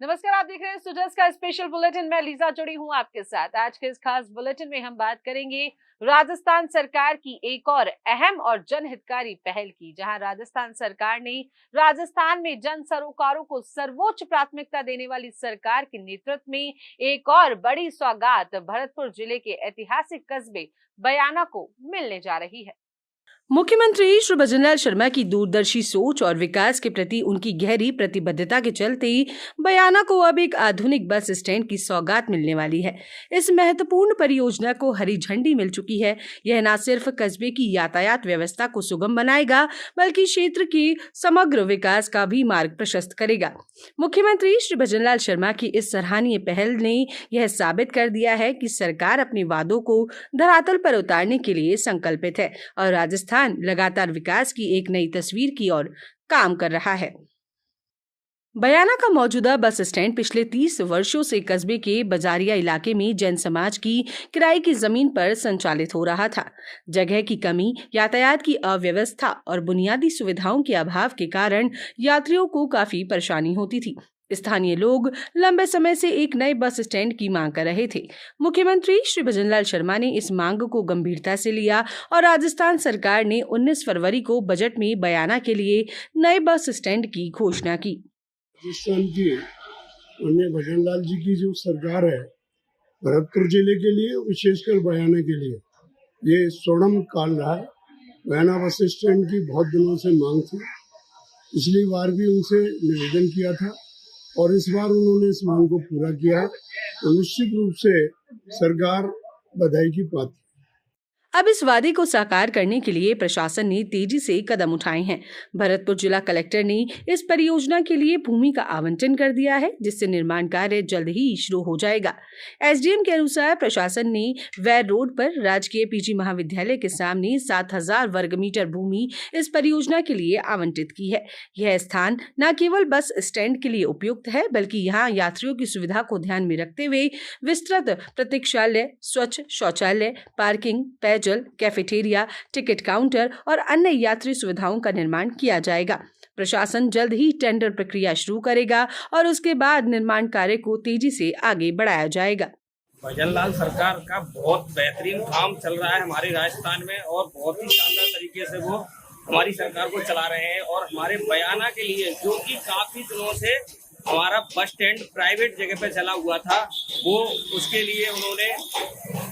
नमस्कार, आप देख रहे हैं सुजस का स्पेशल बुलेटिन। मैं लीजा जुड़ी हूं आपके साथ। आज के इस खास बुलेटिन में हम बात करेंगे राजस्थान सरकार की एक और अहम और जनहितकारी पहल की, जहां राजस्थान सरकार ने राजस्थान में जन सरोकारों को सर्वोच्च प्राथमिकता देने वाली सरकार के नेतृत्व में एक और बड़ी सौगात भरतपुर जिले के ऐतिहासिक कस्बे बयाना को मिलने जा रही है। मुख्यमंत्री श्री भजनलाल शर्मा की दूरदर्शी सोच और विकास के प्रति उनकी गहरी प्रतिबद्धता के चलते बयाना को अब एक आधुनिक बस स्टैंड की सौगात मिलने वाली है। इस महत्वपूर्ण परियोजना को हरी झंडी मिल चुकी है। यह न सिर्फ कस्बे की यातायात व्यवस्था को सुगम बनाएगा, बल्कि क्षेत्र के समग्र विकास का भी मार्ग प्रशस्त करेगा। मुख्यमंत्री श्री भजनलाल शर्मा की इस सराहनीय पहल ने यह साबित कर दिया है कि सरकार अपने वादों को धरातल पर उतारने के लिए संकल्पित है और राजस्थान लगातार विकास की एक नई तस्वीर की ओर काम कर रहा है। बयाना का मौजूदा बस स्टैंड पिछले 30 वर्षों से कस्बे के बजारिया इलाके में जैन समाज की किराए की जमीन पर संचालित हो रहा था। जगह की कमी, यातायात की अव्यवस्था और बुनियादी सुविधाओं के अभाव के कारण यात्रियों को काफी परेशानी होती थी। स्थानीय लोग लंबे समय से एक नए बस स्टैंड की मांग कर रहे थे। मुख्यमंत्री श्री भजनलाल शर्मा ने इस मांग को गंभीरता से लिया और राजस्थान सरकार ने 19 फरवरी को बजट में बयाना के लिए नए बस स्टैंड की घोषणा की। राजस्थान की माननीय भजनलाल जी की जो सरकार है, भरतपुर जिले के लिए, विशेषकर बयाना के लिए ये स्वर्णिम काल रहा है। बयाना बस स्टैंड की बहुत दिनों से मांग थी। पिछली बार भी उनसे निवेदन किया था और इस बार उन्होंने इस मांग को पूरा किया है, तो निश्चित रूप से सरकार बधाई की पात्र। अब इस वादे को साकार करने के लिए प्रशासन ने तेजी से कदम उठाए हैं। भरतपुर जिला कलेक्टर ने इस परियोजना के लिए भूमि का आवंटन कर दिया है, जिससे निर्माण कार्य जल्द ही शुरू हो जाएगा। एसडीएम के अनुसार प्रशासन ने वैर रोड पर राजकीय पीजी महाविद्यालय के सामने 7000 वर्ग मीटर भूमि इस परियोजना के लिए आवंटित की है। यह स्थान न केवल बस स्टैंड के लिए उपयुक्त है, बल्कि यहाँ यात्रियों की सुविधा को ध्यान में रखते हुए विस्तृत प्रतीक्षालय, स्वच्छ शौचालय, पार्किंग, जल, कैफेटेरिया, टिकट काउंटर और अन्य यात्री सुविधाओं का निर्माण किया जाएगा। प्रशासन जल्द ही टेंडर प्रक्रिया शुरू करेगा और उसके बाद निर्माण कार्य को तेजी से आगे बढ़ाया जाएगा। भजनलाल सरकार का बहुत बेहतरीन काम चल रहा है हमारे राजस्थान में और बहुत ही शानदार तरीके से वो हमारी सरकार को चला रहे हैं। और हमारे बयाना के लिए, जो कि काफी दिनों से हमारा बस स्टैंड प्राइवेट जगह पे चला हुआ था, वो उसके लिए उन्होंने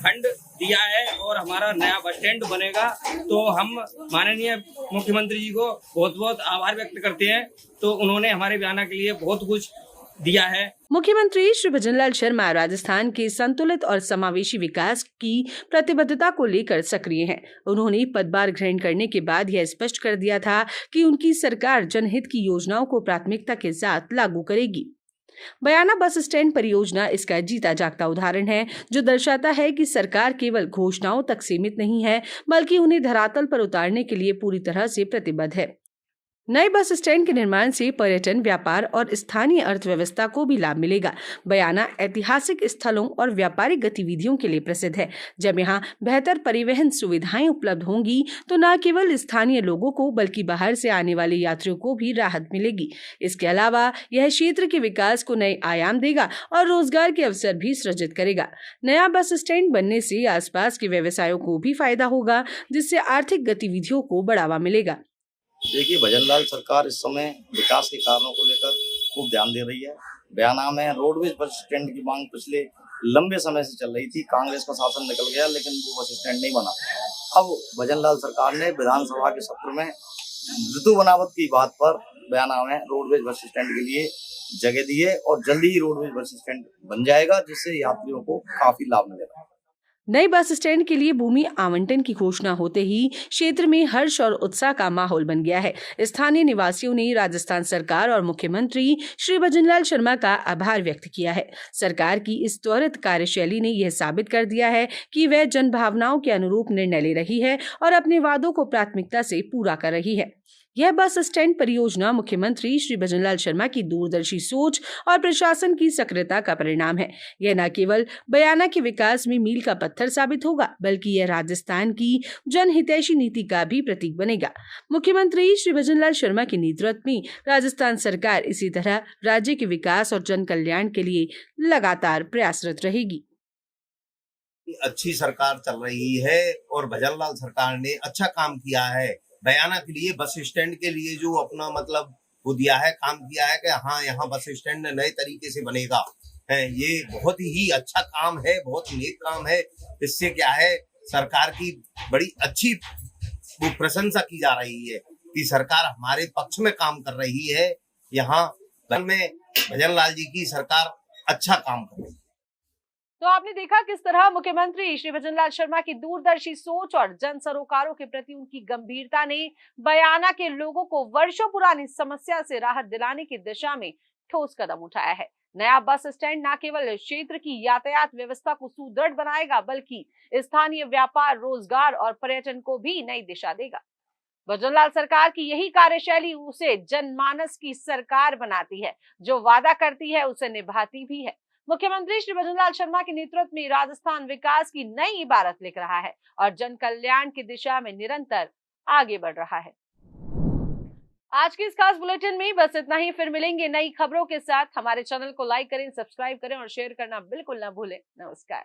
फंड दिया है और हमारा नया बस स्टैंड बनेगा। तो हम माननीय मुख्यमंत्री जी को बहुत बहुत आभार व्यक्त करते हैं। तो उन्होंने हमारे बयाना के लिए बहुत कुछ दिया है। मुख्यमंत्री श्री भजनलाल शर्मा राजस्थान के संतुलित और समावेशी विकास की प्रतिबद्धता को लेकर सक्रिय हैं। उन्होंने पदभार ग्रहण करने के बाद यह स्पष्ट कर दिया था कि उनकी सरकार जनहित की योजनाओं को प्राथमिकता के साथ लागू करेगी। बयाना बस स्टैंड परियोजना इसका जीता जागता उदाहरण है, जो दर्शाता है कि सरकार केवल घोषणाओं तक सीमित नहीं है, बल्कि उन्हें धरातल पर उतारने के लिए पूरी तरह से प्रतिबद्ध है। नए बस स्टैंड के निर्माण से पर्यटन, व्यापार और स्थानीय अर्थव्यवस्था को भी लाभ मिलेगा। बयाना ऐतिहासिक स्थलों और व्यापारिक गतिविधियों के लिए प्रसिद्ध है। जब यहाँ बेहतर परिवहन सुविधाएं उपलब्ध होंगी, तो न केवल स्थानीय लोगों को, बल्कि बाहर से आने वाले यात्रियों को भी राहत मिलेगी। इसके अलावा यह क्षेत्र के विकास को नए आयाम देगा और रोजगार के अवसर भी सृजित करेगा। नया बस स्टैंड बनने से आसपास के व्यवसायों को भी फायदा होगा, जिससे आर्थिक गतिविधियों को बढ़ावा मिलेगा। देखिए, भजनलाल सरकार इस समय विकास के कारणों को लेकर खूब ध्यान दे रही है। बयाना में रोडवेज बस स्टैंड की मांग पिछले लंबे समय से चल रही थी। कांग्रेस का शासन निकल गया, लेकिन वो बस स्टैंड नहीं बना। अब भजनलाल सरकार ने विधानसभा के सत्र में ऋतु बनावट की बात पर बयाना में रोडवेज बस स्टैंड के लिए जगह दी है और जल्दी ही रोडवेज बस स्टैंड बन जाएगा, जिससे यात्रियों को काफी लाभ मिलेगा। नए बस स्टैंड के लिए भूमि आवंटन की घोषणा होते ही क्षेत्र में हर्ष और उत्साह का माहौल बन गया है। स्थानीय निवासियों ने राजस्थान सरकार और मुख्यमंत्री श्री भजनलाल शर्मा का आभार व्यक्त किया है। सरकार की इस त्वरित कार्यशैली ने यह साबित कर दिया है कि वह जनभावनाओं के अनुरूप निर्णय ले रही है और अपने वादों को प्राथमिकता से पूरा कर रही है। यह बस स्टैंड परियोजना मुख्यमंत्री श्री भजनलाल शर्मा की दूरदर्शी सोच और प्रशासन की सक्रियता का परिणाम है। यह न केवल बयाना के विकास में मील का पत्थर साबित होगा, बल्कि यह राजस्थान की जनहितैषी नीति का भी प्रतीक बनेगा। मुख्यमंत्री श्री भजनलाल शर्मा के नेतृत्व में राजस्थान सरकार इसी तरह राज्य के विकास और जन कल्याण के लिए लगातार प्रयासरत रहेगी। अच्छी सरकार चल रही है और भजनलाल सरकार ने अच्छा काम किया है। बयाना के लिए बस स्टैंड के लिए जो अपना मतलब वो दिया है, काम किया है कि हाँ यहाँ बस स्टैंड नए तरीके से बनेगा है, ये बहुत ही अच्छा काम है, बहुत नेक काम है। इससे क्या है, सरकार की बड़ी अच्छी वो प्रशंसा की जा रही है कि सरकार हमारे पक्ष में काम कर रही है। यहाँ में भजनलाल जी की सरकार अच्छा काम कर रही है। तो आपने देखा किस तरह मुख्यमंत्री श्री भजनलाल शर्मा की दूरदर्शी सोच और जन सरोकारों के प्रति उनकी गंभीरता ने बयाना के लोगों को वर्षों पुरानी समस्या से राहत दिलाने की दिशा में ठोस कदम उठाया है। नया बस स्टैंड न केवल क्षेत्र की यातायात व्यवस्था को सुदृढ़ बनाएगा, बल्कि स्थानीय व्यापार, रोजगार और पर्यटन को भी नई दिशा देगा। भजनलाल सरकार की यही कार्यशैली उसे जनमानस की सरकार बनाती है, जो वादा करती है उसे निभाती भी है। मुख्यमंत्री श्री भजनलाल शर्मा के नेतृत्व में राजस्थान विकास की नई इबारत लिख रहा है और जन कल्याण की दिशा में निरंतर आगे बढ़ रहा है। आज के इस खास बुलेटिन में बस इतना ही। फिर मिलेंगे नई खबरों के साथ। हमारे चैनल को लाइक करें, सब्सक्राइब करें और शेयर करना बिल्कुल ना भूलें। नमस्कार।